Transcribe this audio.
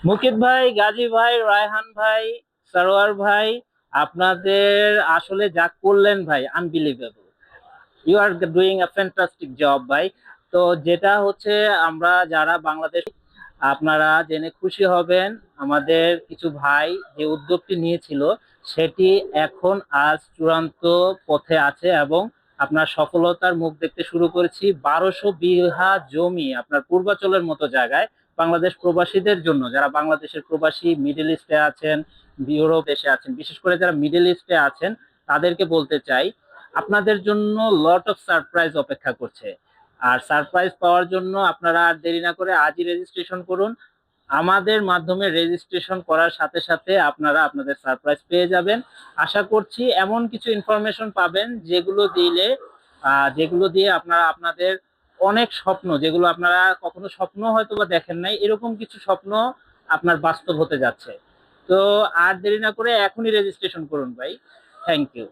মুকিত ভাই, গাজী ভাই, রায়হান ভাই, সরোয়ার ভাই, আপনাদের আসলে যা করলেন ভাই, unbelievable. You are doing a fantastic job ভাই। তো যেটা হচ্ছে, আমরা যারা বাংলাদেশ, আপনারা জেনে খুশি হবেন, আমাদের কিছু ভাই যে উদ্যোগটি নিয়েছিল সেটি এখন আজ চূড়ান্ত পথে আছে এবং আপনার সফলতার মুখ দেখতে শুরু করেছি। 1200 বিঘা জমি আপনার পূর্বাচলের মতো জায়গায় বাংলাদেশ প্রবাসীদের জন্য, যারা বাংলাদেশের প্রবাসী মিডল ইস্টে আছেন, ইউরোপ দেশে আছেন, বিশেষ করে যারা মিডল ইস্টে আছেন, তাদেরকে বলতে চাই আপনাদের জন্য লট অফ সারপ্রাইজ অপেক্ষা করছে। আর সারপ্রাইজ পাওয়ার জন্য আপনারা আর দেরি না করে আজই রেজিস্ট্রেশন করুন। আমাদের মাধ্যমে রেজিস্ট্রেশন করার সাথে সাথে আপনারা আপনাদের সারপ্রাইজ পেয়ে যাবেন। আশা করছি এমন কিছু ইনফরমেশন পাবেন যেগুলো দিয়ে আপনারা আপনাদের অনেক স্বপ্ন, যেগুলো আপনারা কখনো স্বপ্ন হয়তো বা দেখেন নাই, এরকম কিছু স্বপ্ন আপনার বাস্তব হতে যাচ্ছে। তো আর দেরি না করে এখনই রেজিস্ট্রেশন করুন ভাই। Thank you.